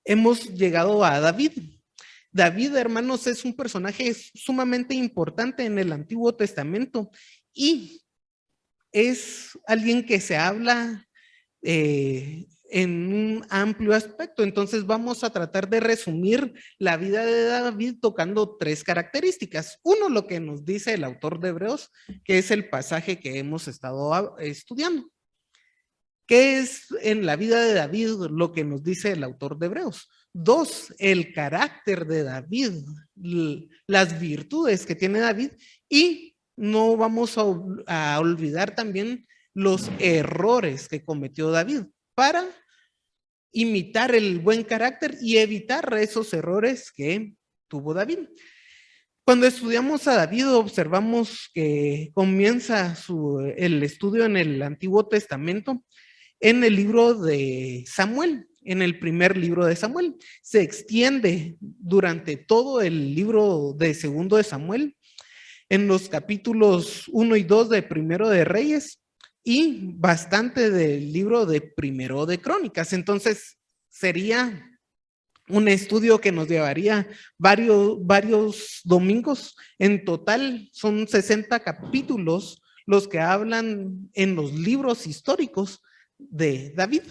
hemos llegado a David. David, hermanos, es un personaje sumamente importante en el Antiguo Testamento y es alguien que se habla en un amplio aspecto. Entonces vamos a tratar de resumir la vida de David tocando tres características. Uno, lo que nos dice el autor de Hebreos, que es el pasaje que hemos estado estudiando. ¿Qué es en la vida de David lo que nos dice el autor de Hebreos? Dos, el carácter de David, las virtudes que tiene David, y no vamos a olvidar también los errores que cometió David para imitar el buen carácter y evitar esos errores que tuvo David. Cuando estudiamos a David, observamos que comienza el estudio en el Antiguo Testamento en el libro de Samuel, en el primer libro de Samuel. Se extiende durante todo el libro de segundo de Samuel, en los capítulos 1 y 2 de Primero de Reyes y bastante del libro de Primero de Crónicas. Entonces, sería un estudio que nos llevaría varios domingos. En total son 60 capítulos los que hablan en los libros históricos de David.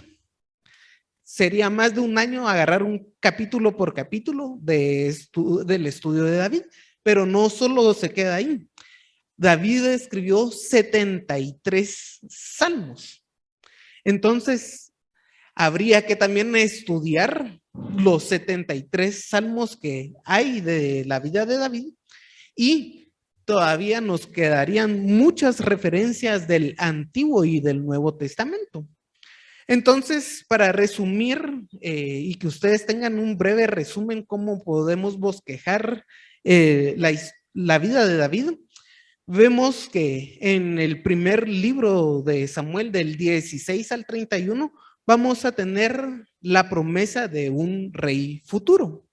Sería más de un año agarrar un capítulo por capítulo del estudio de David, pero no solo se queda ahí. David escribió 73 salmos. Entonces, habría que también estudiar los 73 salmos que hay de la vida de David y todavía nos quedarían muchas referencias del Antiguo y del Nuevo Testamento. Entonces, para resumir y que ustedes tengan un breve resumen cómo podemos bosquejar la vida de David, vemos que en el primer libro de Samuel, del 16 al 31, vamos a tener la promesa de un rey futuro.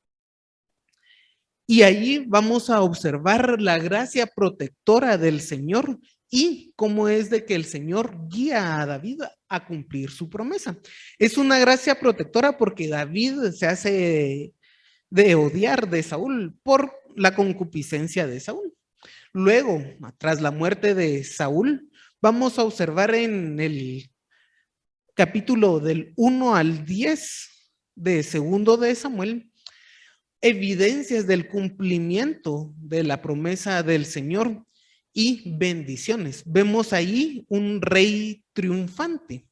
Y allí vamos a observar la gracia protectora del Señor y cómo es de que el Señor guía a David a cumplir su promesa. Es una gracia protectora porque David se hace de odiar de Saúl por la concupiscencia de Saúl. Luego, tras la muerte de Saúl, vamos a observar en el capítulo del 1 al 10 de segundo de Samuel, evidencias del cumplimiento de la promesa del Señor y bendiciones. Vemos ahí un rey triunfante.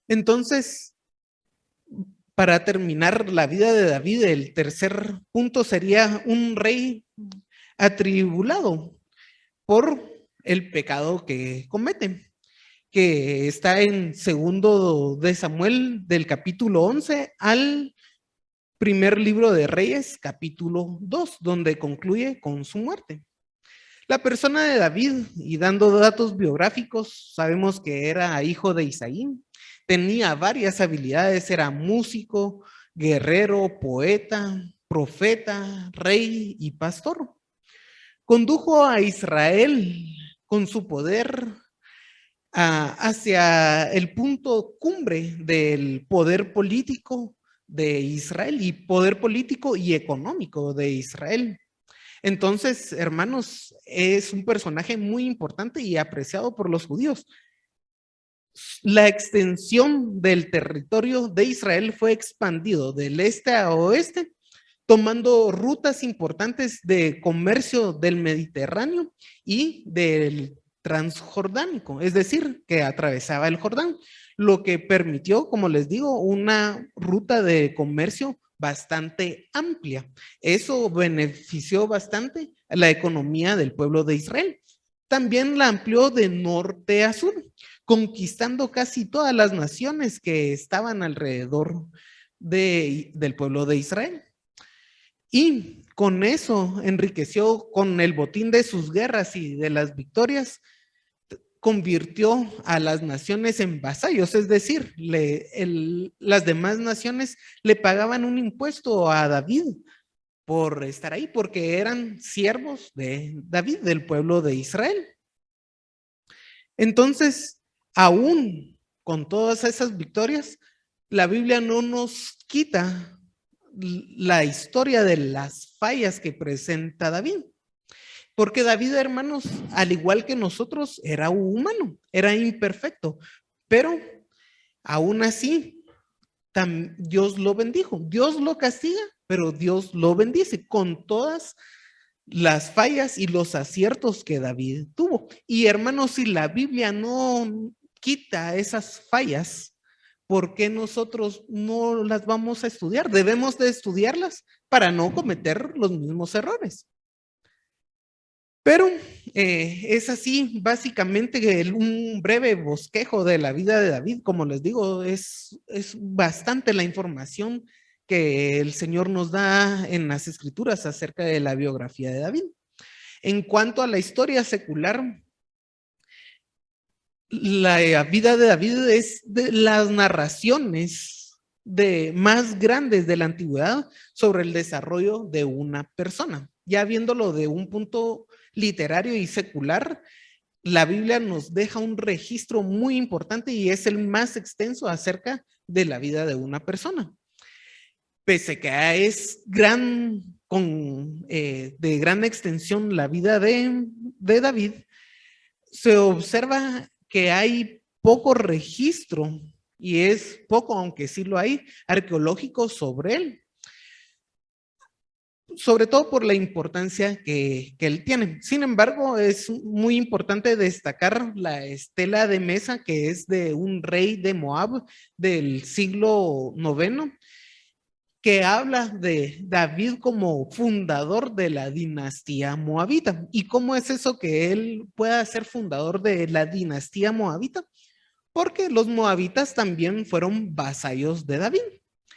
Entonces, para terminar la vida de David, el tercer punto sería un rey atribulado por el pecado que comete, que está en segundo de Samuel del capítulo 11 al primer libro de Reyes, capítulo 2, donde concluye con su muerte. La persona de David, y dando datos biográficos, sabemos que era hijo de Isaí, tenía varias habilidades, era músico, guerrero, poeta, profeta, rey y pastor. Condujo a Israel con su poder hacia el punto cumbre del poder político de Israel y poder político y económico de Israel. Entonces, hermanos, es un personaje muy importante y apreciado por los judíos. La extensión del territorio de Israel fue expandido del este a oeste, tomando rutas importantes de comercio del Mediterráneo y del transjordánico, es decir, que atravesaba el Jordán, lo que permitió, como les digo, una ruta de comercio bastante amplia. Eso benefició bastante a la economía del pueblo de Israel. También la amplió de norte a sur, conquistando casi todas las naciones que estaban alrededor del pueblo de Israel. Y con eso enriqueció con el botín de sus guerras y de las victorias, convirtió a las naciones en vasallos, es decir, las demás naciones le pagaban un impuesto a David por estar ahí, porque eran siervos de David, del pueblo de Israel. Entonces, aún con todas esas victorias, la Biblia no nos quita la historia de las fallas que presenta David. Porque David, hermanos, al igual que nosotros, era humano, era imperfecto, pero aún así, Dios lo bendijo. Dios lo castiga, pero Dios lo bendice con todas las fallas y los aciertos que David tuvo. Y hermanos, si la Biblia no quita esas fallas, ¿por qué nosotros no las vamos a estudiar? Debemos de estudiarlas para no cometer los mismos errores. Pero es así, básicamente, un breve bosquejo de la vida de David. Como les digo, es bastante la información que el Señor nos da en las escrituras acerca de la biografía de David. En cuanto a la historia secular, la vida de David es de las narraciones más grandes de la antigüedad sobre el desarrollo de una persona. Ya viéndolo de un punto literario y secular, la Biblia nos deja un registro muy importante y es el más extenso acerca de la vida de una persona. Pese que es de gran extensión la vida de David, se observa que hay poco registro, y es poco, aunque sí lo hay, arqueológico sobre él, sobre todo por la importancia que él tiene. Sin embargo, es muy importante destacar la estela de mesa, que es de un rey de Moab del siglo IX, que habla de David como fundador de la dinastía moabita. ¿Y cómo es eso que él pueda ser fundador de la dinastía moabita? Porque los moabitas también fueron vasallos de David.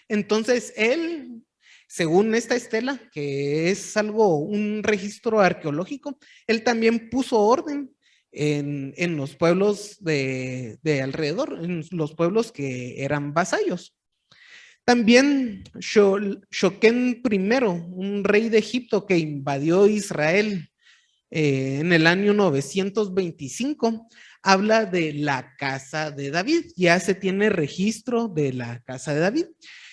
Entonces él, según esta estela, que es un registro arqueológico, él también puso orden en los pueblos de alrededor, en los pueblos que eran vasallos. También Shoken I, un rey de Egipto que invadió Israel en el año 925, habla de la casa de David. Ya se tiene registro de la casa de David.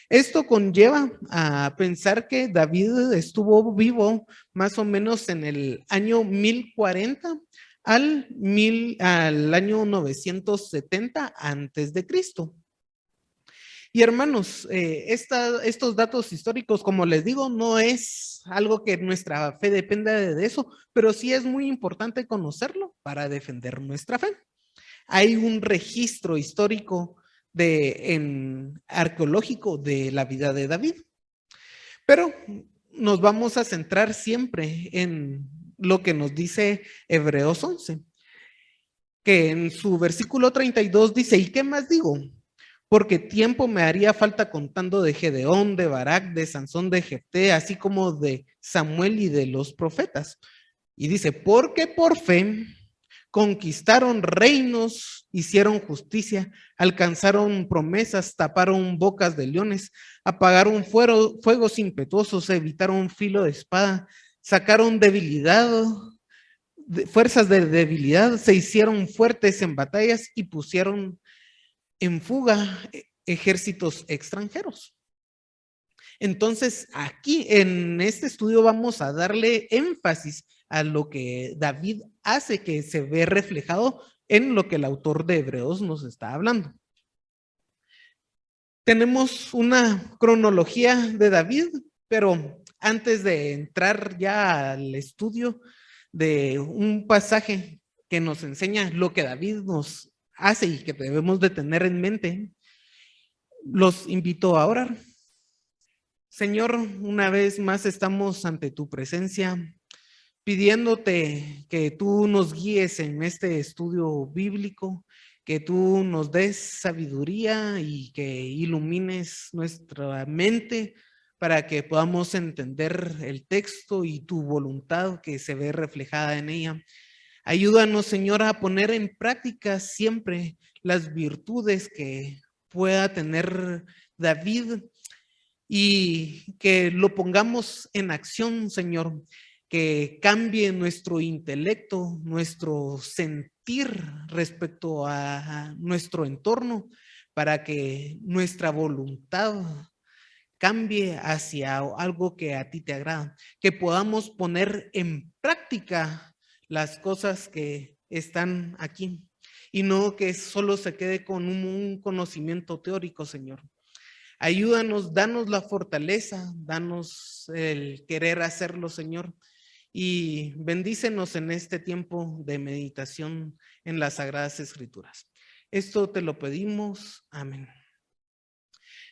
Esto conlleva a pensar que David estuvo vivo más o menos en el año 1040 al año 970 antes de Cristo. Y hermanos, estos datos históricos, como les digo, no es algo que nuestra fe dependa de eso, pero sí es muy importante conocerlo para defender nuestra fe. Hay un registro histórico arqueológico de la vida de David, pero nos vamos a centrar siempre en lo que nos dice Hebreos 11, que en su versículo 32 dice, ¿y qué más digo? Porque tiempo me haría falta contando de Gedeón, de Barak, de Sansón, de Jefté, así como de Samuel y de los profetas. Y dice, porque por fe conquistaron reinos, hicieron justicia, alcanzaron promesas, taparon bocas de leones, apagaron fuegos impetuosos, evitaron filo de espada, sacaron fuerzas de debilidad, se hicieron fuertes en batallas y pusieron en fuga ejércitos extranjeros. Entonces, aquí en este estudio vamos a darle énfasis a lo que David hace, que se ve reflejado en lo que el autor de Hebreos nos está hablando. Tenemos una cronología de David, pero antes de entrar ya al estudio de un pasaje que nos enseña lo que David nos hace y que debemos de tener en mente, los invito a orar. Señor, una vez más estamos ante tu presencia, pidiéndote que tú nos guíes en este estudio bíblico, que tú nos des sabiduría y que ilumines nuestra mente para que podamos entender el texto y tu voluntad que se ve reflejada en ella. Ayúdanos, Señor, a poner en práctica siempre las virtudes que pueda tener David y que lo pongamos en acción, Señor, que cambie nuestro intelecto, nuestro sentir respecto a nuestro entorno, para que nuestra voluntad cambie hacia algo que a ti te agrada, que podamos poner en práctica las cosas que están aquí y no que solo se quede con un conocimiento teórico, Señor. Ayúdanos, danos la fortaleza, danos el querer hacerlo, Señor, y bendícenos en este tiempo de meditación en las Sagradas Escrituras. Esto te lo pedimos. Amén.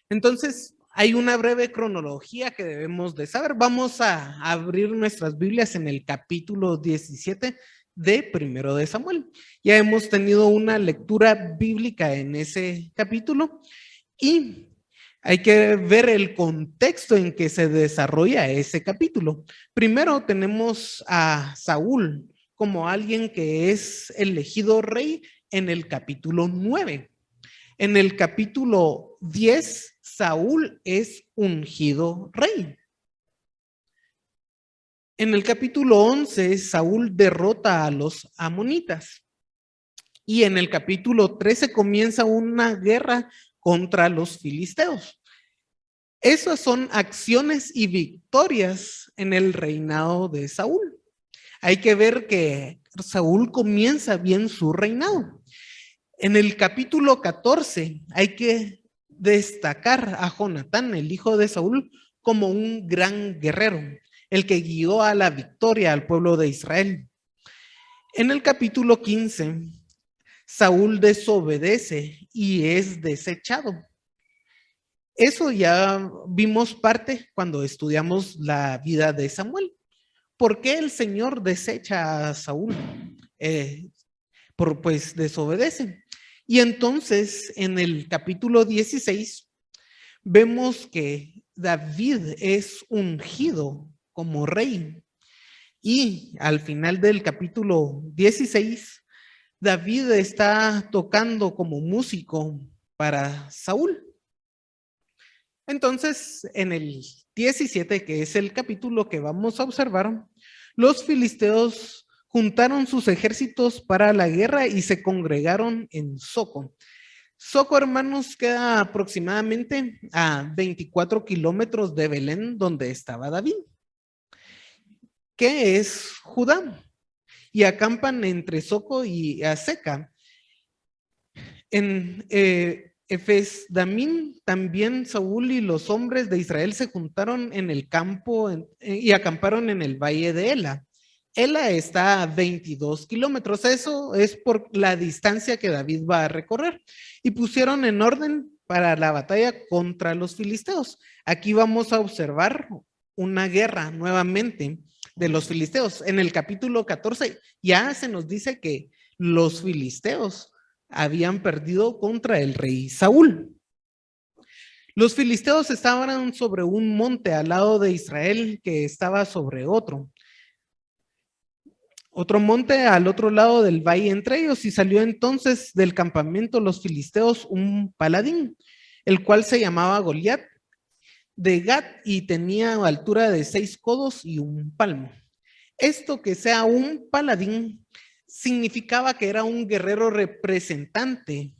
Entonces, hay una breve cronología que debemos de saber. Vamos a abrir nuestras Biblias en el capítulo 17 de Primero de Samuel. Ya hemos tenido una lectura bíblica en ese capítulo y hay que ver el contexto en que se desarrolla ese capítulo. Primero tenemos a Saúl como alguien que es elegido rey en el capítulo 9. En el capítulo 10, Saúl es ungido rey. En el capítulo 11, Saúl derrota a los amonitas. Y en el capítulo 13 comienza una guerra contra los filisteos. Esas son acciones y victorias en el reinado de Saúl. Hay que ver que Saúl comienza bien su reinado. En el capítulo 14 hay que destacar a Jonatán, el hijo de Saúl, como un gran guerrero, el que guió a la victoria al pueblo de Israel. En el capítulo 15, Saúl desobedece y es desechado. Eso ya vimos parte cuando estudiamos la vida de Samuel. ¿Por qué el Señor desecha a Saúl? Pues desobedece. Y entonces en el capítulo 16 vemos que David es ungido como rey. Y al final del capítulo 16, David está tocando como músico para Saúl. Entonces, en el 17, que es el capítulo que vamos a observar, los filisteos juntaron sus ejércitos para la guerra y se congregaron en Soco. Soco, hermanos, queda aproximadamente a 24 kilómetros de Belén, donde estaba David, que es Judá, y acampan entre Soco y Aseca. En Efes-Damín también Saúl y los hombres de Israel se juntaron en el campo y acamparon en el valle de Ela. Ela está a 22 kilómetros, eso es por la distancia que David va a recorrer. Y pusieron en orden para la batalla contra los filisteos. Aquí vamos a observar una guerra nuevamente de los filisteos. En el capítulo 14 ya se nos dice que los filisteos habían perdido contra el rey Saúl. Los filisteos estaban sobre un monte al lado de Israel que estaba sobre otro monte al otro lado del valle entre ellos, y salió entonces del campamento los filisteos un paladín, el cual se llamaba Goliat, de Gat, y tenía altura de 6 codos y un palmo. Esto que sea un paladín significaba que era un guerrero representante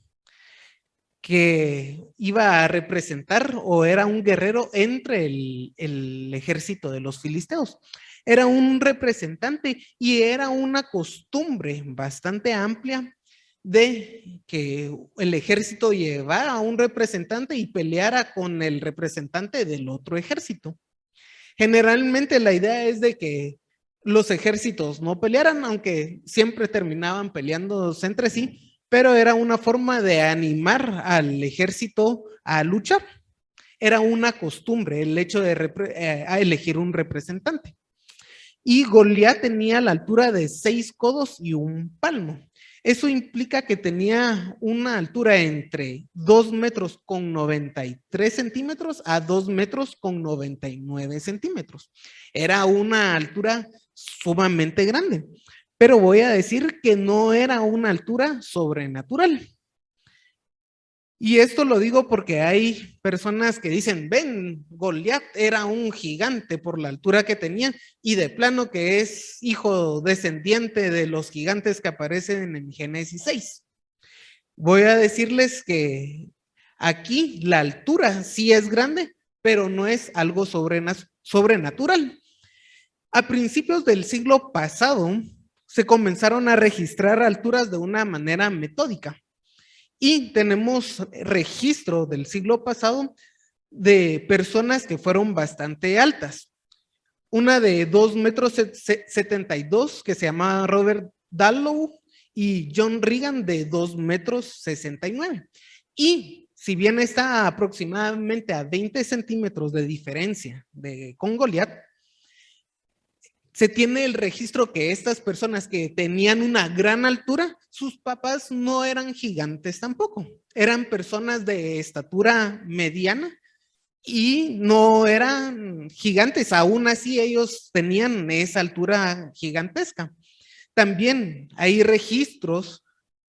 que iba a representar, o era un guerrero entre el ejército de los filisteos. Era un representante y era una costumbre bastante amplia de que el ejército llevara a un representante y peleara con el representante del otro ejército. Generalmente la idea es de que los ejércitos no pelearan, aunque siempre terminaban peleándose entre sí, pero era una forma de animar al ejército a luchar. Era una costumbre el hecho de elegir un representante. Y Goliat tenía la altura de 6 codos y un palmo. Eso implica que tenía una altura entre 2 metros con 93 centímetros a 2 metros con 99 centímetros. Era una altura sumamente grande, pero voy a decir que no era una altura sobrenatural. Y esto lo digo porque hay personas que dicen, ven, Goliat era un gigante por la altura que tenía, y de plano que es hijo descendiente de los gigantes que aparecen en Génesis 6. Voy a decirles que Aquí la altura sí es grande, pero no es algo sobrenatural. A principios del siglo pasado, se comenzaron a registrar alturas de una manera metódica. Y tenemos registro del siglo pasado de personas que fueron bastante altas. Una de 2,72 m que se llama Robert Dalloway y John Regan de 2,69 m. Y si bien está aproximadamente a 20 centímetros de diferencia con Goliat, se tiene el registro que estas personas que tenían una gran altura, sus papás no eran gigantes tampoco, eran personas de estatura mediana y no eran gigantes, aún así ellos tenían esa altura gigantesca. También hay registros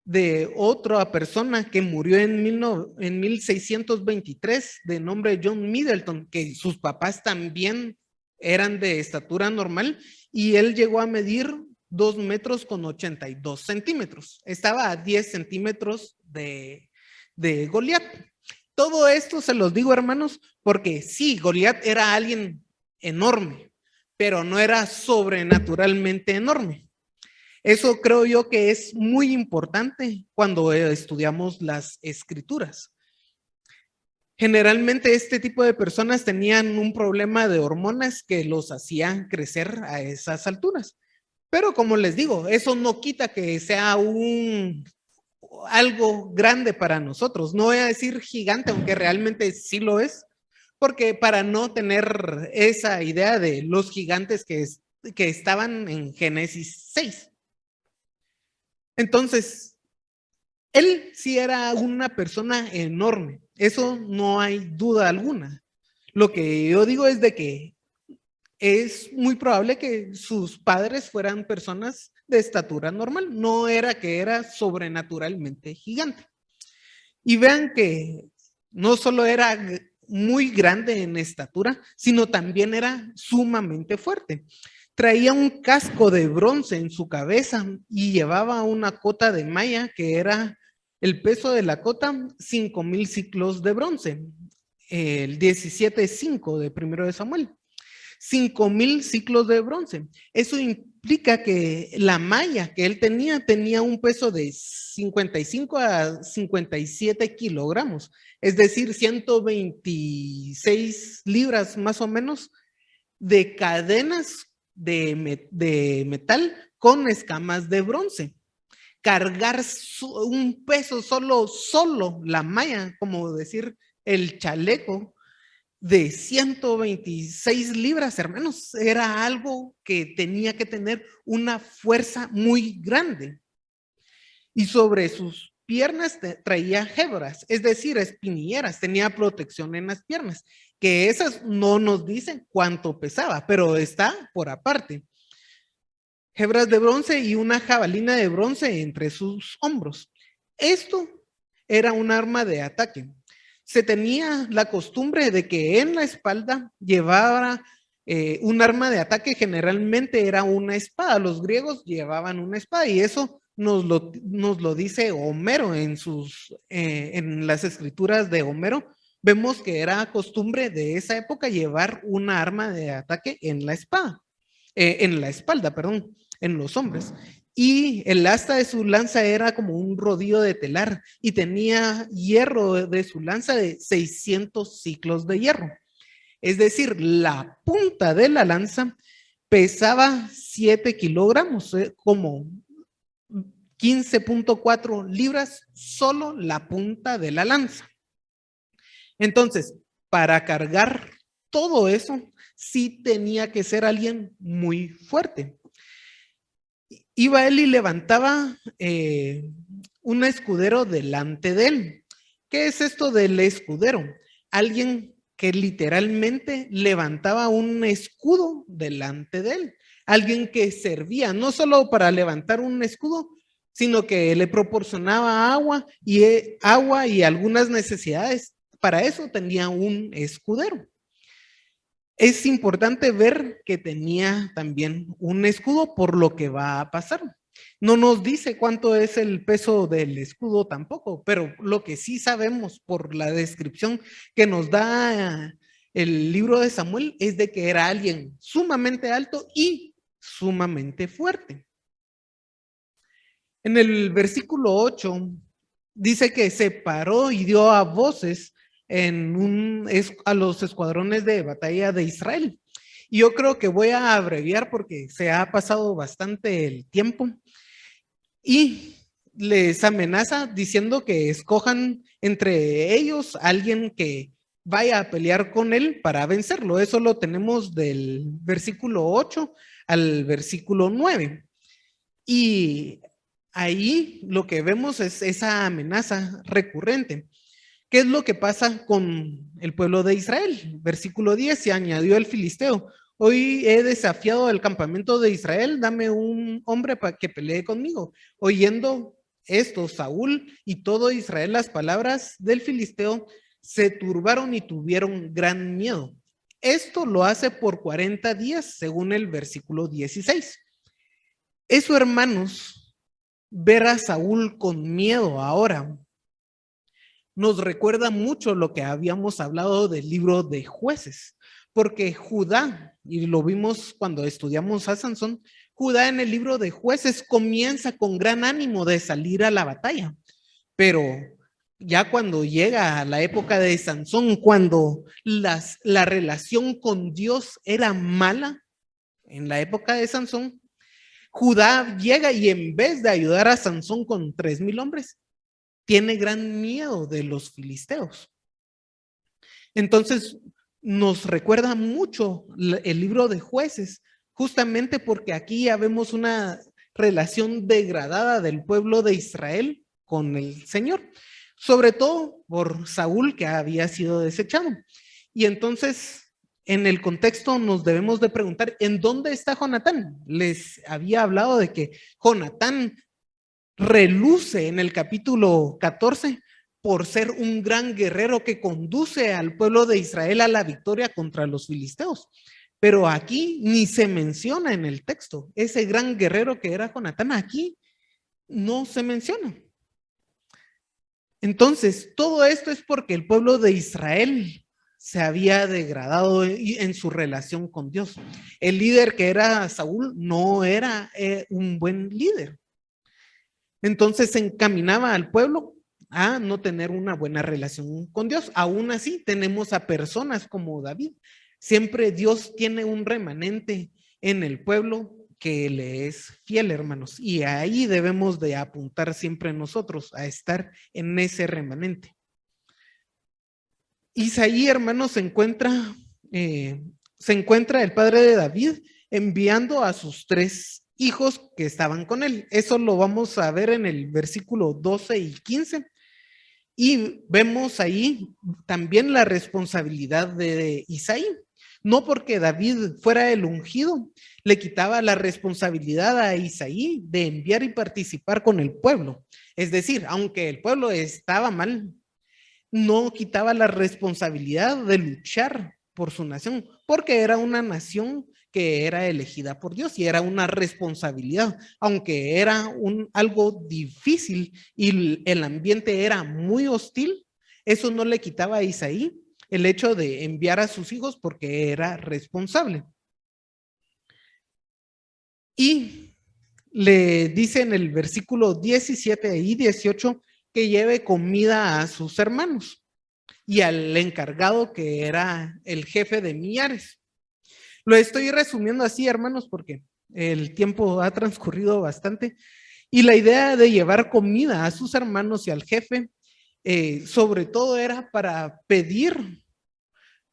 de otra persona que murió en 1623 de nombre John Middleton, que sus papás también eran de estatura normal y él llegó a medir 2,82 m. Estaba a 10 centímetros de Goliat. Todo esto se los digo, hermanos, porque sí, Goliat era alguien enorme, pero no era sobrenaturalmente enorme. Eso creo yo que es muy importante cuando estudiamos las escrituras. Generalmente este tipo de personas tenían un problema de hormonas que los hacían crecer a esas alturas. Pero como les digo, eso no quita que sea algo grande para nosotros. No voy a decir gigante, aunque realmente sí lo es, porque para no tener esa idea de los gigantes que estaban en Génesis 6. Entonces, él sí era una persona enorme, eso no hay duda alguna. Lo que yo digo es de que es muy probable que sus padres fueran personas de estatura normal, no era que era sobrenaturalmente gigante. Y vean que no solo era muy grande en estatura, sino también era sumamente fuerte. Traía un casco de bronce en su cabeza y llevaba una cota de malla que era el peso de la cota, 5,000 ciclos de bronce, el 17:5 de 1 de Samuel. 5,000 ciclos de bronce. Eso implica que la malla que él tenía un peso de 55 a 57 kilogramos, es decir, 126 libras más o menos de cadenas de metal con escamas de bronce. Cargar un peso solo la malla, como decir el chaleco, de 126 libras, hermanos, era algo que tenía que tener una fuerza muy grande. Y sobre sus piernas traía hebras, es decir, espinilleras, tenía protección en las piernas, que esas no nos dicen cuánto pesaba, pero está por aparte. Hebras de bronce y una jabalina de bronce entre sus hombros. Esto era un arma de ataque. Se tenía la costumbre de que en la espalda llevara un arma de ataque, generalmente era una espada. Los griegos llevaban una espada y eso nos lo dice Homero en las escrituras de Homero. Vemos que era costumbre de esa época llevar una arma de ataque en la espalda, en los hombres. Y el asta de su lanza era como un rodillo de telar y tenía hierro de su lanza de 600 ciclos de hierro. Es decir, la punta de la lanza pesaba 7 kilogramos, como 15,4 libras, solo la punta de la lanza. Entonces, para cargar todo eso, sí tenía que ser alguien muy fuerte. Iba él y levantaba un escudero delante de él. ¿Qué es esto del escudero? Alguien que literalmente levantaba un escudo delante de él. Alguien que servía no solo para levantar un escudo, sino que le proporcionaba agua y algunas necesidades. Para eso tenía un escudero. Es importante ver que tenía también un escudo por lo que va a pasar. No nos dice cuánto es el peso del escudo tampoco, pero lo que sí sabemos por la descripción que nos da el libro de Samuel es de que era alguien sumamente alto y sumamente fuerte. En el versículo 8 dice que se paró y dio a voces a los escuadrones de batalla de Israel. Y yo creo que voy a abreviar porque se ha pasado bastante el tiempo. Y les amenaza diciendo que escojan entre ellos a alguien que vaya a pelear con él para vencerlo. Eso lo tenemos del versículo 8 al versículo 9. Y ahí lo que vemos es esa amenaza recurrente. ¿Qué es lo que pasa con el pueblo de Israel? Versículo 10, se añadió el filisteo. Hoy he desafiado el campamento de Israel, dame un hombre para que pelee conmigo. Oyendo esto, Saúl y todo Israel las palabras del filisteo se turbaron y tuvieron gran miedo. Esto lo hace por 40 días, según el versículo 16. Eso, hermanos, ver a Saúl con miedo ahora nos recuerda mucho lo que habíamos hablado del libro de Jueces, porque Judá, y lo vimos cuando estudiamos a Sansón, Judá en el libro de Jueces comienza con gran ánimo de salir a la batalla, pero ya cuando llega a la época de Sansón, cuando la relación con Dios era mala, en la época de Sansón, Judá llega y en vez de ayudar a Sansón con 3,000 hombres, tiene gran miedo de los filisteos. Entonces, nos recuerda mucho el libro de Jueces, justamente porque aquí ya vemos una relación degradada del pueblo de Israel con el Señor, sobre todo por Saúl, que había sido desechado. Y entonces, en el contexto nos debemos de preguntar, ¿en dónde está Jonatán? Les había hablado de que Jonatán reluce en el capítulo 14 por ser un gran guerrero que conduce al pueblo de Israel a la victoria contra los filisteos. Pero aquí ni se menciona en el texto. Ese gran guerrero que era Jonatán, aquí no se menciona. Entonces, todo esto es porque el pueblo de Israel se había degradado en su relación con Dios. El líder que era Saúl no era un buen líder. Entonces se encaminaba al pueblo a no tener una buena relación con Dios. Aún así tenemos a personas como David. Siempre Dios tiene un remanente en el pueblo que le es fiel, hermanos. Y ahí debemos de apuntar siempre nosotros a estar en ese remanente. Isaí, hermanos, se encuentra el padre de David enviando a sus 3 hijos que estaban con él. Eso lo vamos a ver en el versículo 12 y 15. Y vemos ahí también la responsabilidad de Isaí. No porque David fuera el ungido, le quitaba la responsabilidad a Isaí de enviar y participar con el pueblo. Es decir, aunque el pueblo estaba mal, no quitaba la responsabilidad de luchar por su nación, porque era una nación que era elegida por Dios y era una responsabilidad, aunque era algo difícil y el ambiente era muy hostil, eso no le quitaba a Isaí el hecho de enviar a sus hijos porque era responsable. Y le dice en el versículo 17 y 18 que lleve comida a sus hermanos y al encargado que era el jefe de millares. Lo estoy resumiendo así, hermanos, porque el tiempo ha transcurrido bastante. Y la idea de llevar comida a sus hermanos y al jefe, sobre todo era para pedir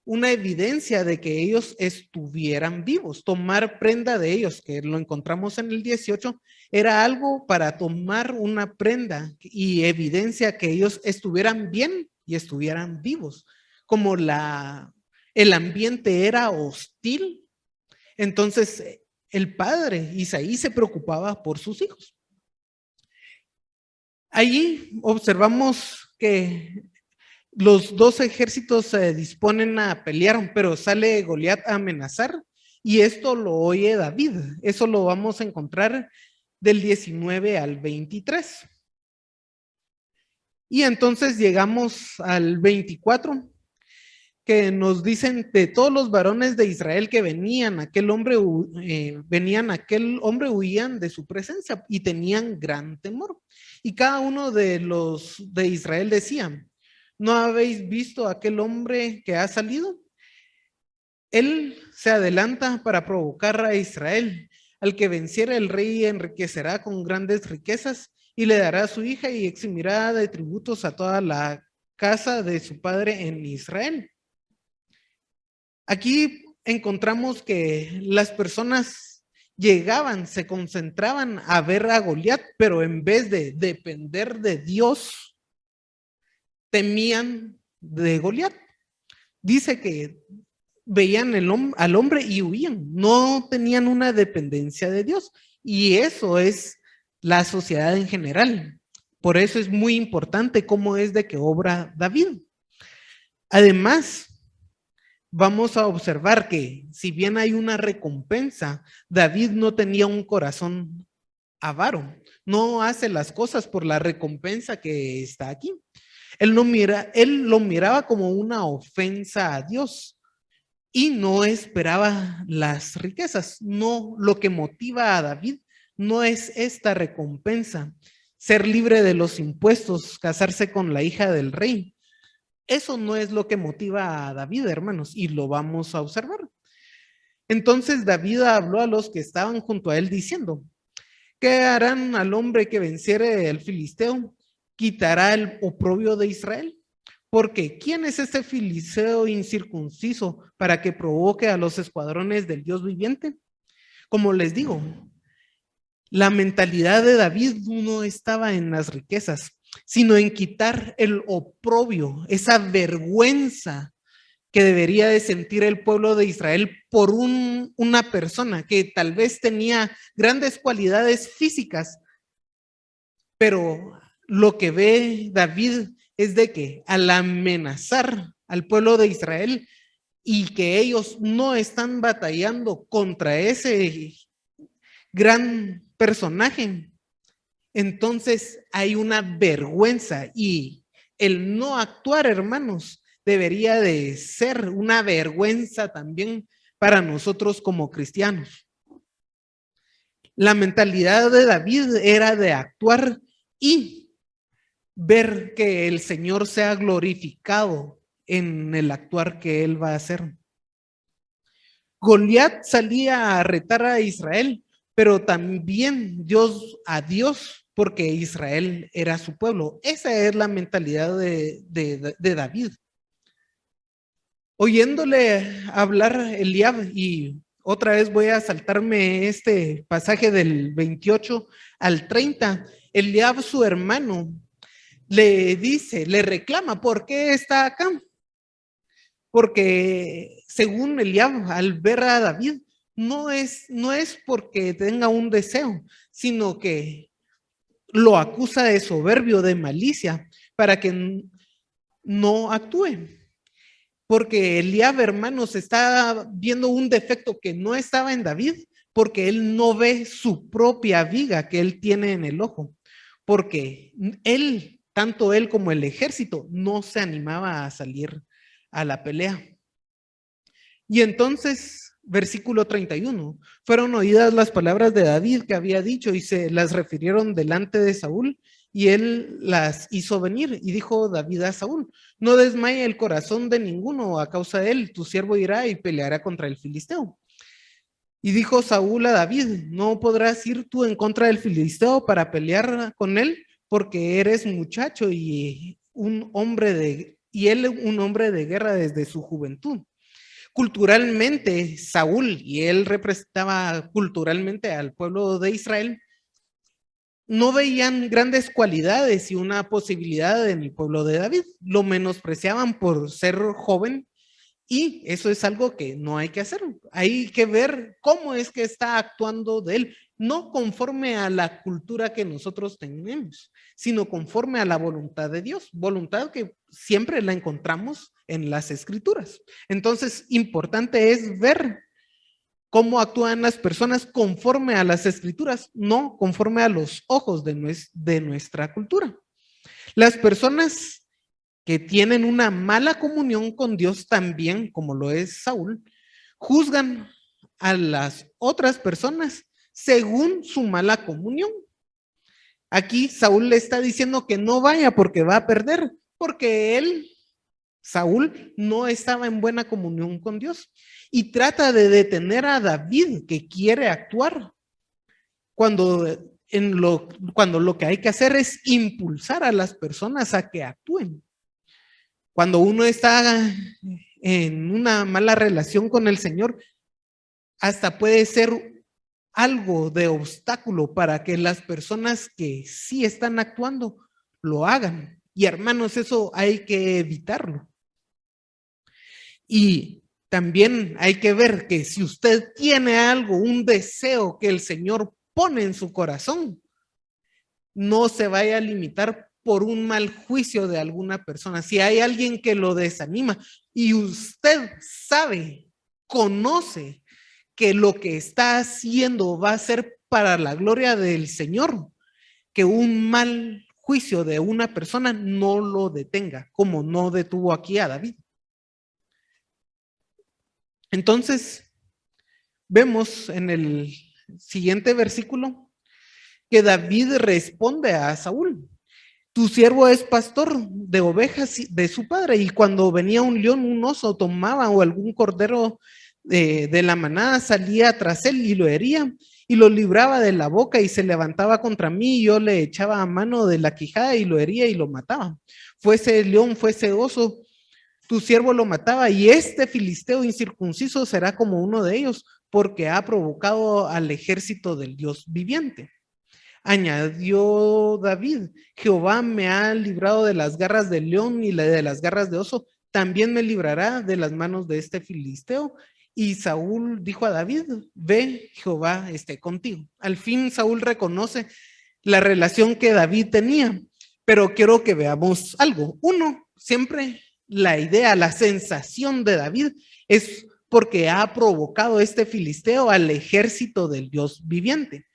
una evidencia de que ellos estuvieran vivos, tomar prenda de ellos, que lo encontramos en el 18, era algo para tomar una prenda y evidencia que ellos estuvieran bien y estuvieran vivos. Como el ambiente era hostil, entonces el padre Isaí se preocupaba por sus hijos. Allí observamos que los 2 ejércitos se disponen a pelear, pero sale Goliat a amenazar y esto lo oye David. Eso lo vamos a encontrar del 19 al 23. Y entonces llegamos al 24, que nos dicen de todos los varones de Israel que venían, aquel hombre huían de su presencia y tenían gran temor. Y cada uno de los de Israel decía, ¿no habéis visto aquel hombre que ha salido? Él se adelanta para provocar a Israel. Al que venciera el rey enriquecerá con grandes riquezas y le dará a su hija y eximirá de tributos a toda la casa de su padre en Israel. Aquí encontramos que las personas llegaban, se concentraban a ver a Goliat, pero en vez de depender de Dios, temían de Goliat. Dice que veían al hombre y huían, no tenían una dependencia de Dios. Y eso es la sociedad en general. Por eso es muy importante cómo es de que obra David. Además, vamos a observar que si bien hay una recompensa, David no tenía un corazón avaro, no hace las cosas por la recompensa que está aquí. Él lo miraba como una ofensa a Dios y no esperaba las riquezas. No, lo que motiva a David no es esta recompensa, ser libre de los impuestos, casarse con la hija del rey. Eso no es lo que motiva a David, hermanos, y lo vamos a observar. Entonces David habló a los que estaban junto a él diciendo, ¿qué harán al hombre que venciere el filisteo? ¿Quitará el oprobio de Israel? Porque ¿quién es este filisteo incircunciso para que provoque a los escuadrones del Dios viviente? Como les digo, la mentalidad de David no estaba en las riquezas, sino en quitar el oprobio, esa vergüenza que debería de sentir el pueblo de Israel por una persona que tal vez tenía grandes cualidades físicas, pero lo que ve David es de que al amenazar al pueblo de Israel y que ellos no están batallando contra ese gran personaje, entonces hay una vergüenza y el no actuar, hermanos, debería de ser una vergüenza también para nosotros como cristianos. La mentalidad de David era de actuar y ver que el Señor sea glorificado en el actuar que él va a hacer. Goliat salía a retar a Israel, pero también a Dios, porque Israel era su pueblo. Esa es la mentalidad de David. Oyéndole hablar Eliab, y otra vez voy a saltarme este pasaje del 28 al 30, Eliab, su hermano, le dice, le reclama, ¿por qué está acá? Porque según Eliab, al ver a David, no es porque tenga un deseo, sino que lo acusa de soberbio, de malicia, para que no actúe. Porque Eliab, hermanos, está viendo un defecto que no estaba en David, porque él no ve su propia viga que él tiene en el ojo, porque él, tanto él como el ejército, no se animaba a salir a la pelea. Y entonces, versículo 31, fueron oídas las palabras de David que había dicho y se las refirieron delante de Saúl y él las hizo venir y dijo David a Saúl, no desmaye el corazón de ninguno a causa de él, tu siervo irá y peleará contra el filisteo. Y dijo Saúl a David, no podrás ir tú en contra del filisteo para pelear con él porque eres muchacho y él un hombre de guerra desde su juventud. Culturalmente, Saúl, y él representaba culturalmente al pueblo de Israel, no veían grandes cualidades y una posibilidad en el pueblo de David. Lo menospreciaban por ser joven y eso es algo que no hay que hacer. Hay que ver cómo es que está actuando de él, no conforme a la cultura que nosotros tenemos, sino conforme a la voluntad de Dios, voluntad que siempre la encontramos en las escrituras. Entonces, importante es ver ¿Cómo actúan las personas conforme a las escrituras? No conforme a los ojos de nuestra cultura. Las personas que tienen una mala comunión con Dios también, como lo es Saúl, juzgan a las otras personas según su mala comunión. Aquí Saúl le está diciendo que no vaya porque va a perder, porque él, Saúl, no estaba en buena comunión con Dios y trata de detener a David, que quiere actuar, cuando lo que hay que hacer es impulsar a las personas a que actúen. Cuando uno está en una mala relación con el Señor, hasta puede ser algo de obstáculo para que las personas que sí están actuando lo hagan. Y hermanos, eso hay que evitarlo. Y también hay que ver que si usted tiene algo, un deseo que el Señor pone en su corazón, no se vaya a limitar por un mal juicio de alguna persona. Si hay alguien que lo desanima y usted sabe, conoce que lo que está haciendo va a ser para la gloria del Señor, que un mal juicio de una persona no lo detenga, como no detuvo aquí a David. Entonces, vemos en el siguiente versículo que David responde a Saúl: tu siervo es pastor de ovejas de su padre, y cuando venía un león, un oso, tomaba o algún cordero de la manada, salía tras él y lo hería y lo libraba de la boca y se levantaba contra mí y yo le echaba a mano de la quijada y lo hería y lo mataba. Fuese león, fuese oso, tu siervo lo mataba, y este filisteo incircunciso será como uno de ellos, porque ha provocado al ejército del Dios viviente. Añadió David: Jehová me ha librado de las garras del león y de las garras de oso, también me librará de las manos de este filisteo. Y Saúl dijo a David: ve, Jehová esté contigo. Al fin Saúl reconoce la relación que David tenía, pero quiero que veamos algo. Uno, siempre la idea, la sensación de David es porque ha provocado este filisteo al ejército del Dios viviente.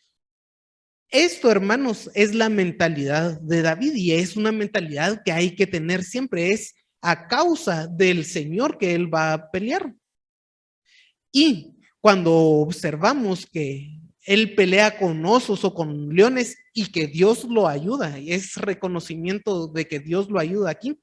Esto, hermanos, es la mentalidad de David, y es una mentalidad que hay que tener siempre. Es a causa del Señor que él va a pelear. Y cuando observamos que él pelea con osos o con leones y que Dios lo ayuda, y es reconocimiento de que Dios lo ayuda aquí,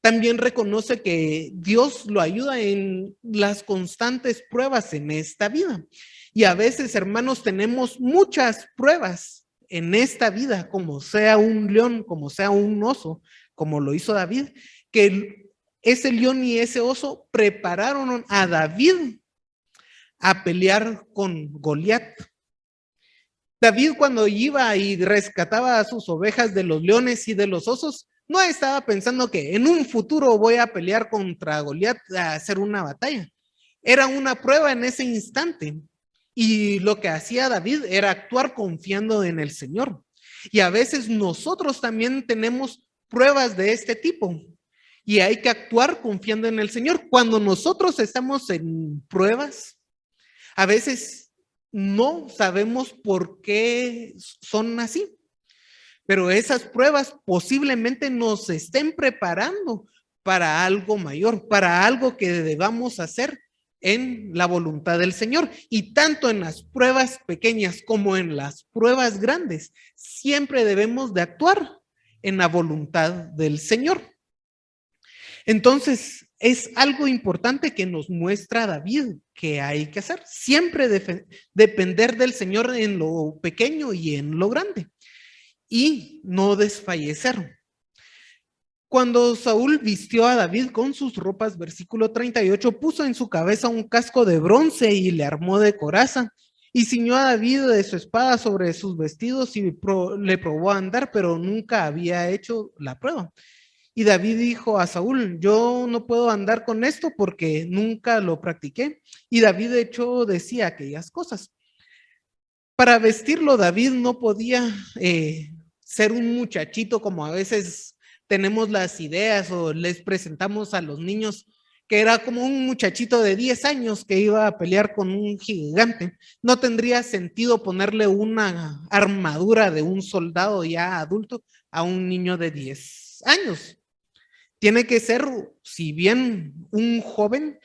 también reconoce que Dios lo ayuda en las constantes pruebas en esta vida. Y a veces, hermanos, tenemos muchas pruebas en esta vida, como sea un león, como sea un oso, como lo hizo David, que ese león y ese oso prepararon a David a pelear con Goliat. David, cuando iba y rescataba a sus ovejas de los leones y de los osos, no estaba pensando que en un futuro voy a pelear contra Goliat, a hacer una batalla. Era una prueba en ese instante. Y lo que hacía David era actuar confiando en el Señor. Y a veces nosotros también tenemos pruebas de este tipo. Y hay que actuar confiando en el Señor. Cuando nosotros estamos en pruebas, a veces no sabemos por qué son así, pero esas pruebas posiblemente nos estén preparando para algo mayor, para algo que debamos hacer en la voluntad del Señor. Y tanto en las pruebas pequeñas como en las pruebas grandes, siempre debemos de actuar en la voluntad del Señor. Entonces, es algo importante que nos muestra David que hay que hacer. Siempre depender del Señor en lo pequeño y en lo grande. Y no desfallecer. Cuando Saúl vistió a David con sus ropas, versículo 38, puso en su cabeza un casco de bronce y le armó de coraza, y ciñó a David de su espada sobre sus vestidos y le probó a andar, pero nunca había hecho la prueba. Y David dijo a Saúl: yo no puedo andar con esto porque nunca lo practiqué. Y David de hecho decía aquellas cosas. Para vestirlo, David no podía ser un muchachito como a veces tenemos las ideas o les presentamos a los niños que era como un muchachito de 10 años que iba a pelear con un gigante. No tendría sentido ponerle una armadura de un soldado ya adulto a un niño de 10 años. Tiene que ser, si bien un joven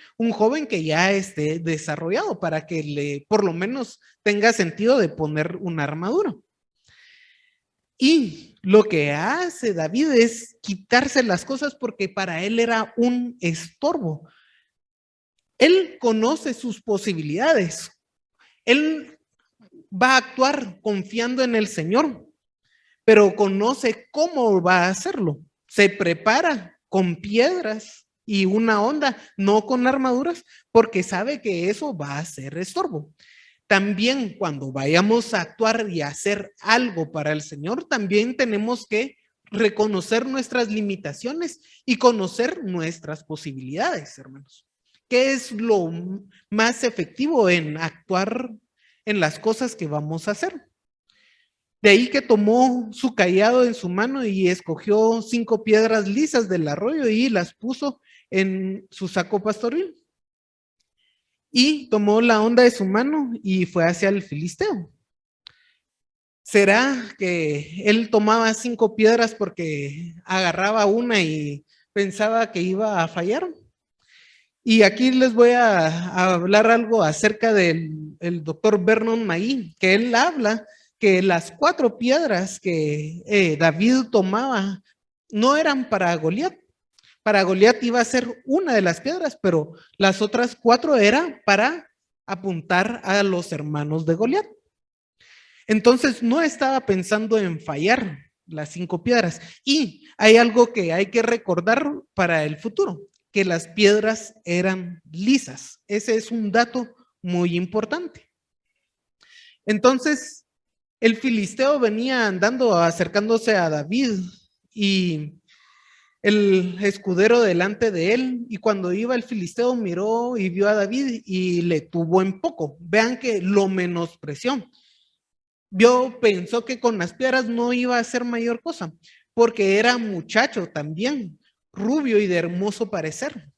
que ya esté desarrollado para que por lo menos tenga sentido de poner una armadura. Y lo que hace David es quitarse las cosas porque para él era un estorbo. Él conoce sus posibilidades. Él va a actuar confiando en el Señor, pero conoce cómo va a hacerlo. Se prepara con piedras y una onda, no con armaduras, porque sabe que eso va a ser estorbo. También cuando vayamos a actuar y a hacer algo para el Señor, también tenemos que reconocer nuestras limitaciones y conocer nuestras posibilidades, hermanos. ¿Qué es lo más efectivo en actuar en las cosas que vamos a hacer? De ahí que tomó su cayado en su mano y escogió 5 piedras lisas del arroyo y las puso en su saco pastoril. Y tomó la onda de su mano y fue hacia el filisteo. ¿Será que él tomaba 5 piedras porque agarraba una y pensaba que iba a fallar? Y aquí les voy a hablar algo acerca del doctor Vernon Magee, que él habla que las 4 piedras que David tomaba no eran para Goliat. Para Goliat iba a ser una de las piedras, pero las otras 4 eran para apuntar a los hermanos de Goliat. Entonces no estaba pensando en fallar las 5 piedras. Y hay algo que hay que recordar para el futuro, que las piedras eran lisas. Ese es un dato muy importante. Entonces, el filisteo venía andando, acercándose a David y el escudero delante de él, y cuando iba el filisteo miró y vio a David y le tuvo en poco. Vean que lo menospreció. Pensó que con las piedras no iba a hacer mayor cosa, porque era muchacho también, rubio y de hermoso parecer.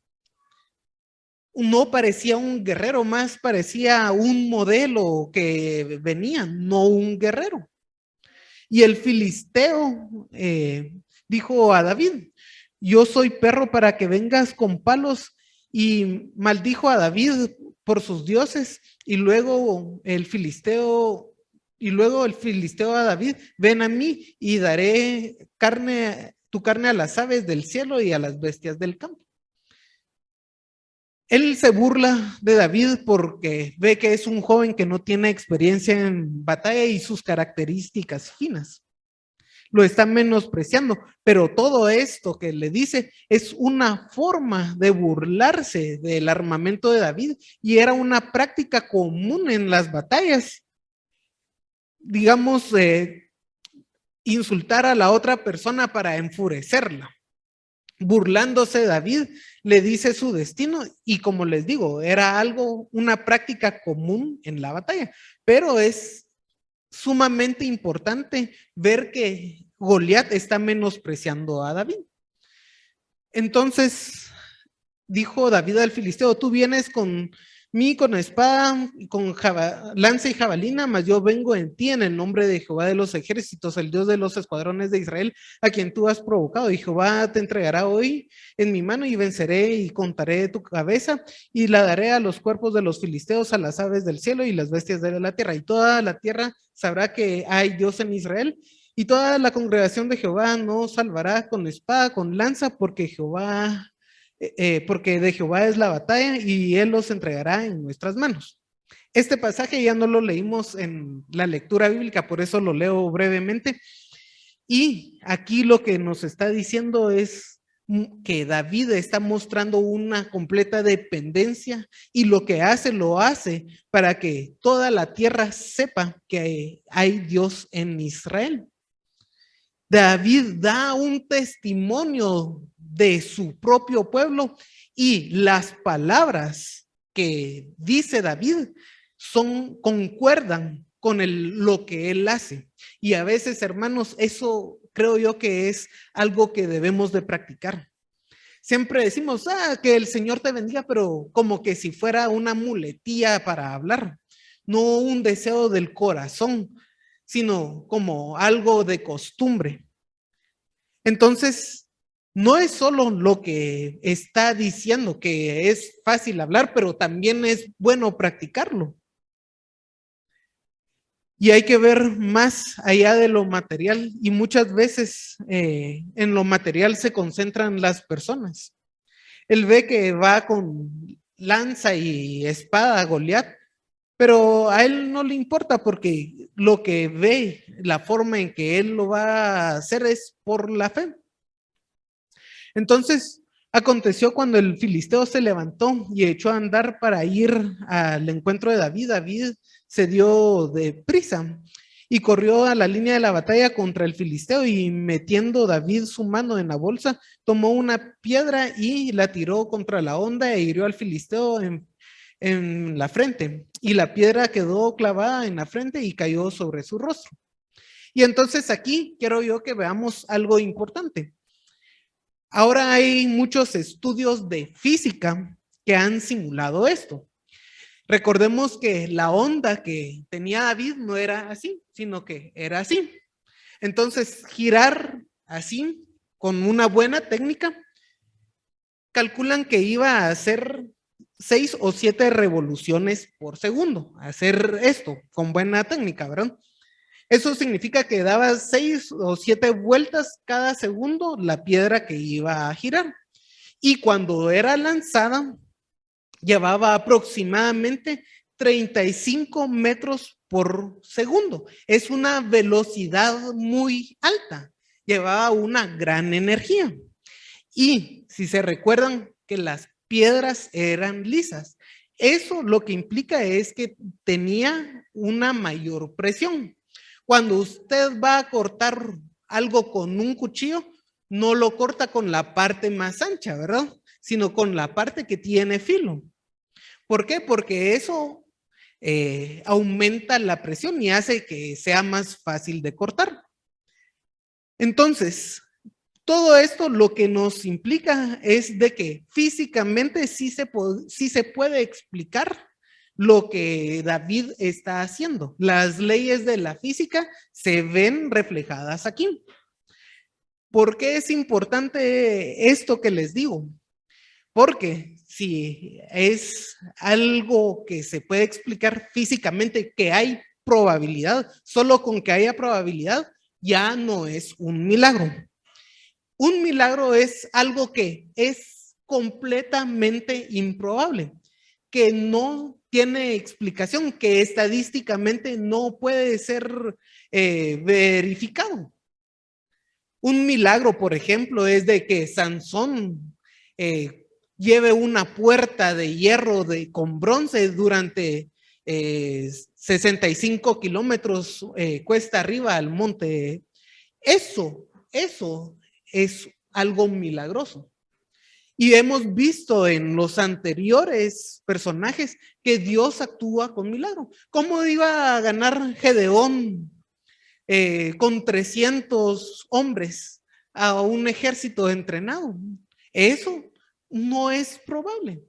No parecía un guerrero, más parecía un modelo que venía, no un guerrero. Y el filisteo dijo a David: yo soy perro para que vengas con palos, y maldijo a David por sus dioses. Y luego el filisteo a David: ven a mí y daré tu carne a las aves del cielo y a las bestias del campo. Él se burla de David porque ve que es un joven que no tiene experiencia en batalla y sus características finas. Lo está menospreciando, pero todo esto que le dice es una forma de burlarse del armamento de David, y era una práctica común en las batallas. Digamos, insultar a la otra persona para enfurecerla. Burlándose de David, le dice su destino, y como les digo, era una práctica común en la batalla, pero es sumamente importante ver que Goliat está menospreciando a David. Entonces dijo David al filisteo: tú vienes con espada, con lanza y jabalina, mas yo vengo en ti en el nombre de Jehová de los ejércitos, el Dios de los escuadrones de Israel, a quien tú has provocado. Y Jehová te entregará hoy en mi mano, y venceré y contaré tu cabeza, y la daré a los cuerpos de los filisteos, a las aves del cielo y las bestias de la tierra. Y toda la tierra sabrá que hay Dios en Israel. Y toda la congregación de Jehová no salvará con espada, con lanza, porque de Jehová es la batalla y él los entregará en nuestras manos. Este pasaje ya no lo leímos en la lectura bíblica, por eso lo leo brevemente. Y aquí lo que nos está diciendo es que David está mostrando una completa dependencia, y lo que hace, lo hace para que toda la tierra sepa que hay Dios en Israel. David da un testimonio de su propio pueblo, y las palabras que dice David concuerdan con lo que él hace. Y a veces, hermanos, eso creo yo que es algo que debemos de practicar. Siempre decimos, que el Señor te bendiga, pero como que si fuera una muletilla para hablar, no un deseo del corazón, sino como algo de costumbre. Entonces, no es solo lo que está diciendo, que es fácil hablar, pero también es bueno practicarlo. Y hay que ver más allá de lo material, y muchas veces en lo material se concentran las personas. Él ve que va con lanza y espada a Goliat, pero a él no le importa porque lo que ve, la forma en que él lo va a hacer es por la fe. Entonces, aconteció cuando el filisteo se levantó y echó a andar para ir al encuentro de David. David se dio de prisa y corrió a la línea de la batalla contra el filisteo, y metiendo David su mano en la bolsa, tomó una piedra y la tiró contra la honda e hirió al filisteo en la frente, y la piedra quedó clavada en la frente y cayó sobre su rostro. Y entonces aquí quiero yo que veamos algo importante. Ahora hay muchos estudios de física que han simulado esto. Recordemos que la onda que tenía David no era así, sino que era así. Entonces, girar así, con una buena técnica, calculan que iba a hacer 6 o 7 revoluciones por segundo. Hacer esto con buena técnica, ¿verdad? Eso significa que daba 6 o 7 vueltas cada segundo la piedra que iba a girar. Y cuando era lanzada, llevaba aproximadamente 35 metros por segundo. Es una velocidad muy alta. Llevaba una gran energía. Y si se recuerdan que las piedras eran lisas, eso lo que implica es que tenía una mayor presión. Cuando usted va a cortar algo con un cuchillo, no lo corta con la parte más ancha, ¿verdad? Sino con la parte que tiene filo. ¿Por qué? Porque eso aumenta la presión y hace que sea más fácil de cortar. Entonces, todo esto lo que nos implica es de que físicamente sí se puede explicar lo que David está haciendo. Las leyes de la física se ven reflejadas aquí. ¿Por qué es importante esto que les digo? Porque si es algo que se puede explicar físicamente, que hay probabilidad, solo con que haya probabilidad, ya no es un milagro. Un milagro es algo que es completamente improbable, que no tiene explicación, que estadísticamente no puede ser verificado. Un milagro, por ejemplo, es de que Sansón lleve una puerta de hierro con bronce durante 65 kilómetros cuesta arriba al monte. Eso es algo milagroso. Y hemos visto en los anteriores personajes que Dios actúa con milagro. ¿Cómo iba a ganar Gedeón con 300 hombres a un ejército entrenado? Eso no es probable.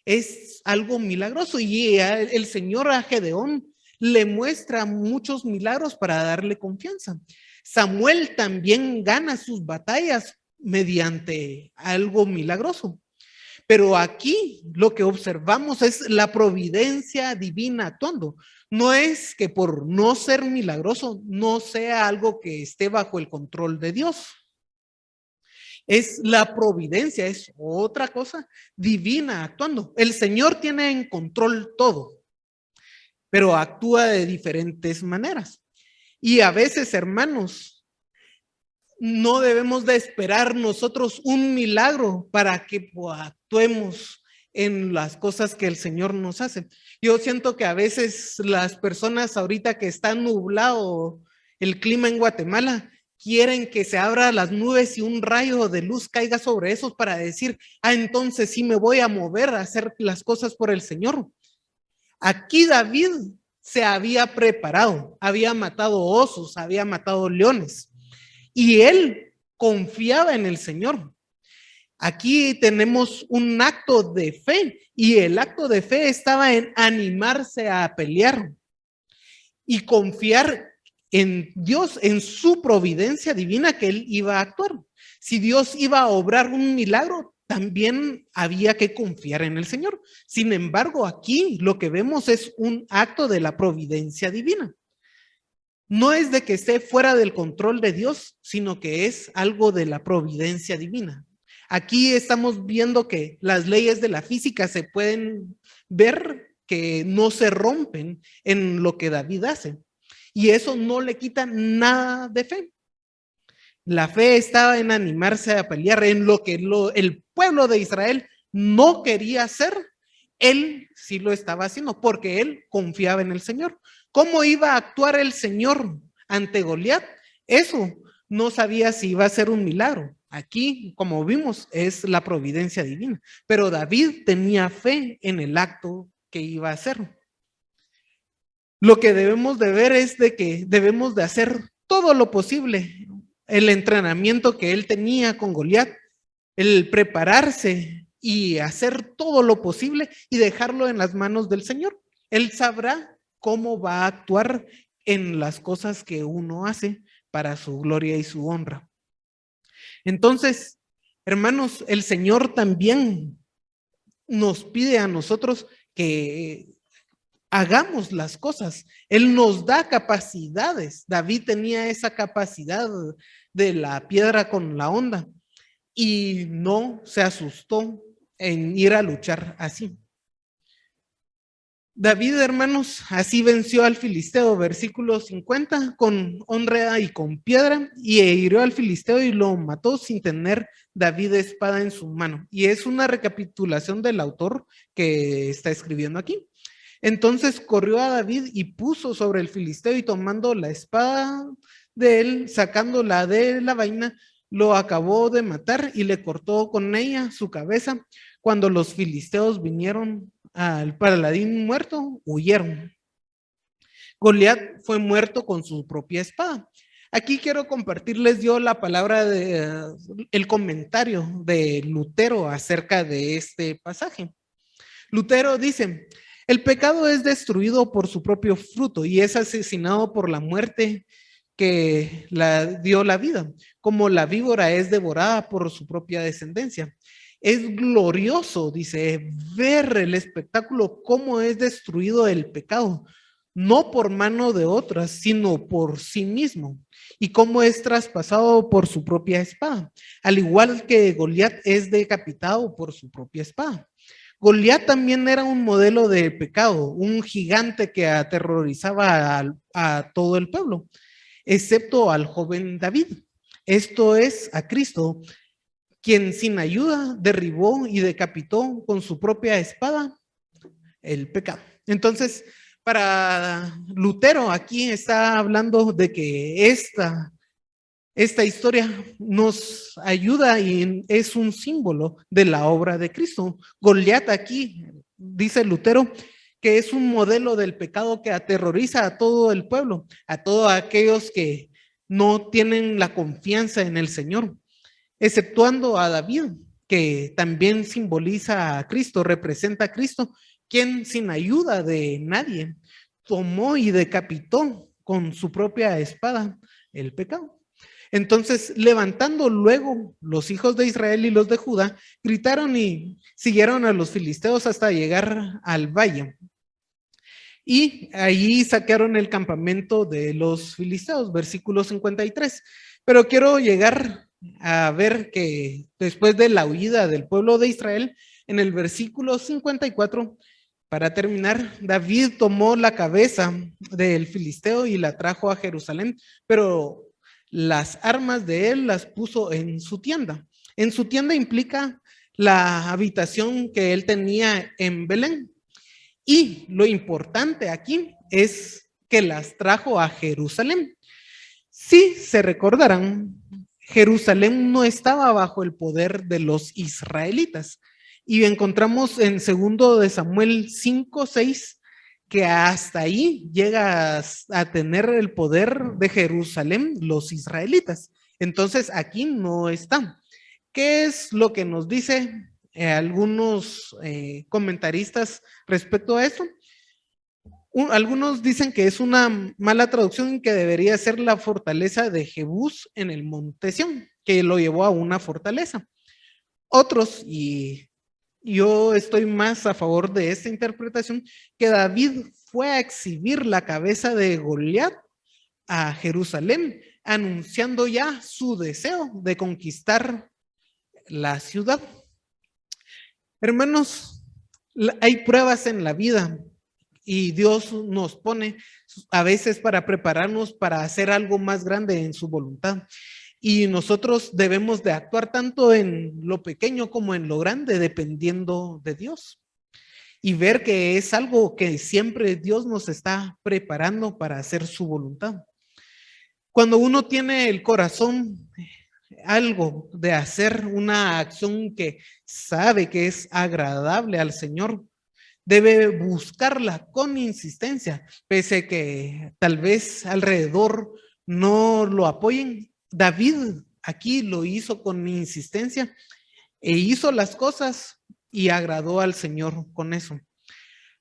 Es algo milagroso. Y el Señor a Gedeón le muestra muchos milagros para darle confianza. Samuel también gana sus batallas mediante algo milagroso. Pero aquí lo que observamos es la providencia divina actuando. No es que por no ser milagroso no sea algo que esté bajo el control de Dios. Es la providencia, es otra cosa divina actuando. El Señor tiene en control todo, pero actúa de diferentes maneras. Y a veces, hermanos, no debemos de esperar nosotros un milagro para que actuemos en las cosas que el Señor nos hace. Yo siento que a veces las personas ahorita que está nublado el clima en Guatemala quieren que se abran las nubes y un rayo de luz caiga sobre esos para decir, entonces sí me voy a mover a hacer las cosas por el Señor. Aquí David se había preparado, había matado osos, había matado leones. Y él confiaba en el Señor. Aquí tenemos un acto de fe y el acto de fe estaba en animarse a pelear y confiar en Dios, en su providencia divina que Él iba a actuar. Si Dios iba a obrar un milagro, también había que confiar en el Señor. Sin embargo, aquí lo que vemos es un acto de la providencia divina. No es de que esté fuera del control de Dios, sino que es algo de la providencia divina. Aquí estamos viendo que las leyes de la física se pueden ver que no se rompen en lo que David hace. Y eso no le quita nada de fe. La fe estaba en animarse a pelear en lo que el pueblo de Israel no quería hacer. Él sí lo estaba haciendo porque él confiaba en el Señor. ¿Cómo iba a actuar el Señor ante Goliat? Eso no sabía si iba a ser un milagro. Aquí, como vimos, es la providencia divina. Pero David tenía fe en el acto que iba a hacer. Lo que debemos de ver es de que debemos de hacer todo lo posible. El entrenamiento que él tenía con Goliat, el prepararse y hacer todo lo posible y dejarlo en las manos del Señor. Él sabrá cómo va a actuar en las cosas que uno hace para su gloria y su honra. Entonces, hermanos, el Señor también nos pide a nosotros que hagamos las cosas. Él nos da capacidades. David tenía esa capacidad de la piedra con la honda y no se asustó en ir a luchar así. David, hermanos, así venció al filisteo, versículo 50, con honra y con piedra, y hirió al filisteo y lo mató sin tener David espada en su mano. Y es una recapitulación del autor que está escribiendo aquí. Entonces corrió a David y puso sobre el filisteo y tomando la espada de él, sacándola de la vaina, lo acabó de matar y le cortó con ella su cabeza. Cuando los filisteos vinieron al paladín muerto, huyeron. Goliat fue muerto con su propia espada. Aquí quiero compartirles yo la palabra el comentario de Lutero acerca de este pasaje. Lutero dice: el pecado es destruido por su propio fruto y es asesinado por la muerte que dio la vida, como la víbora es devorada por su propia descendencia. Es glorioso, dice, ver el espectáculo, cómo es destruido el pecado, no por mano de otras, sino por sí mismo, y cómo es traspasado por su propia espada, al igual que Goliat es decapitado por su propia espada. Goliat también era un modelo de pecado, un gigante que aterrorizaba a todo el pueblo, excepto al joven David. Esto es a Cristo, quien sin ayuda derribó y decapitó con su propia espada el pecado. Entonces, para Lutero aquí está hablando de que esta historia nos ayuda y es un símbolo de la obra de Cristo. Goliat aquí, dice Lutero, que es un modelo del pecado que aterroriza a todo el pueblo, a todos aquellos que no tienen la confianza en el Señor, exceptuando a David, que también simboliza a Cristo, representa a Cristo, quien sin ayuda de nadie tomó y decapitó con su propia espada el pecado. Entonces, levantando luego los hijos de Israel y los de Judá, gritaron y siguieron a los filisteos hasta llegar al valle. Y allí saquearon el campamento de los filisteos, versículo 53. Pero quiero llegar a ver que después de la huida del pueblo de Israel, en el versículo 54, para terminar, David tomó la cabeza del filisteo y la trajo a Jerusalén, pero las armas de él las puso en su tienda. En su tienda implica la habitación que él tenía en Belén. Y lo importante aquí es que las trajo a Jerusalén. Si se recordarán, Jerusalén no estaba bajo el poder de los israelitas. Y encontramos en 2 de Samuel 5:6 que hasta ahí llega a tener el poder de Jerusalén los israelitas. Entonces aquí no está. ¿Qué es lo que nos dice algunos comentaristas respecto a esto? Algunos dicen que es una mala traducción y que debería ser la fortaleza de Jebús en el monte Sión, que lo llevó a una fortaleza. Otros, y yo estoy más a favor de esta interpretación, que David fue a exhibir la cabeza de Goliat a Jerusalén, anunciando ya su deseo de conquistar la ciudad. Hermanos, hay pruebas en la vida y Dios nos pone a veces para prepararnos para hacer algo más grande en su voluntad. Y nosotros debemos de actuar tanto en lo pequeño como en lo grande, dependiendo de Dios. Y ver que es algo que siempre Dios nos está preparando para hacer su voluntad. Cuando uno tiene el corazón algo de hacer una acción que sabe que es agradable al Señor, debe buscarla con insistencia, pese que tal vez alrededor no lo apoyen. David aquí lo hizo con insistencia e hizo las cosas y agradó al Señor con eso.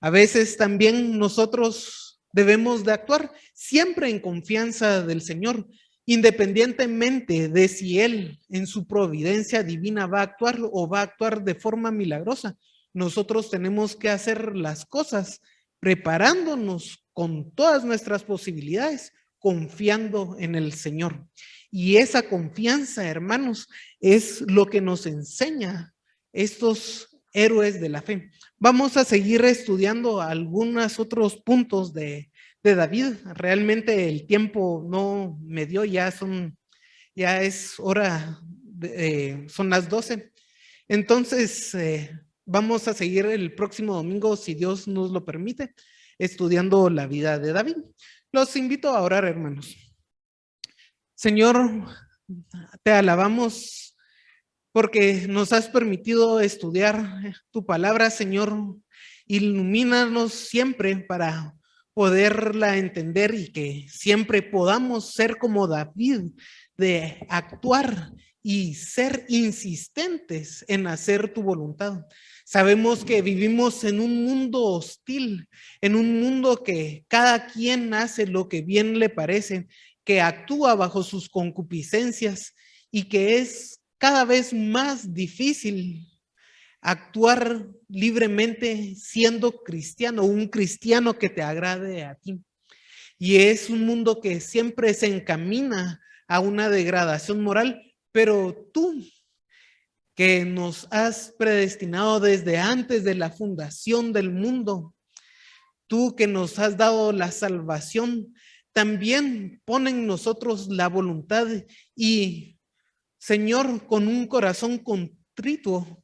A veces también nosotros debemos de actuar siempre en confianza del Señor, independientemente de si Él en su providencia divina va a actuar o va a actuar de forma milagrosa. Nosotros tenemos que hacer las cosas preparándonos con todas nuestras posibilidades, confiando en el Señor. Y esa confianza, hermanos, es lo que nos enseña estos héroes de la fe. Vamos a seguir estudiando algunos otros puntos de David. Realmente el tiempo no me dio, ya es hora, son las 12. Entonces, vamos a seguir el próximo domingo, si Dios nos lo permite, estudiando la vida de David. Los invito a orar, hermanos. Señor, te alabamos porque nos has permitido estudiar tu palabra, Señor. Ilumínanos siempre para poderla entender y que siempre podamos ser como David, de actuar y ser insistentes en hacer tu voluntad. Sabemos que vivimos en un mundo hostil, en un mundo que cada quien hace lo que bien le parece, que actúa bajo sus concupiscencias y que es cada vez más difícil actuar libremente siendo cristiano, un cristiano que te agrade a ti. Y es un mundo que siempre se encamina a una degradación moral, pero tú que nos has predestinado desde antes de la fundación del mundo, tú que nos has dado la salvación, también pon en nosotros la voluntad y, Señor, con un corazón contrito,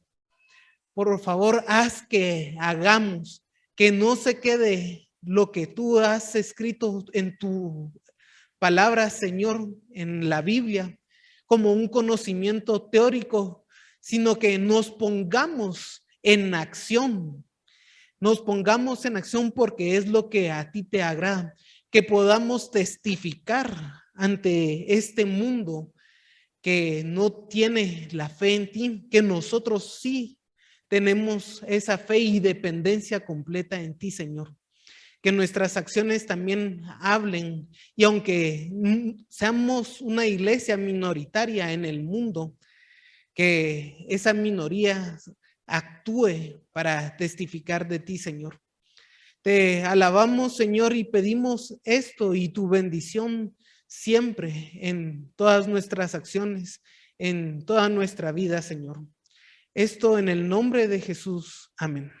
por favor, haz que hagamos, que no se quede lo que tú has escrito en tu palabra, Señor, en la Biblia, como un conocimiento teórico, sino que nos pongamos en acción. Nos pongamos en acción porque es lo que a ti te agrada, que podamos testificar ante este mundo que no tiene la fe en ti, que nosotros sí tenemos esa fe y dependencia completa en ti, Señor. Que nuestras acciones también hablen y aunque seamos una iglesia minoritaria en el mundo, que esa minoría actúe para testificar de ti, Señor. Te alabamos, Señor, y pedimos esto y tu bendición siempre en todas nuestras acciones, en toda nuestra vida, Señor. Esto en el nombre de Jesús. Amén.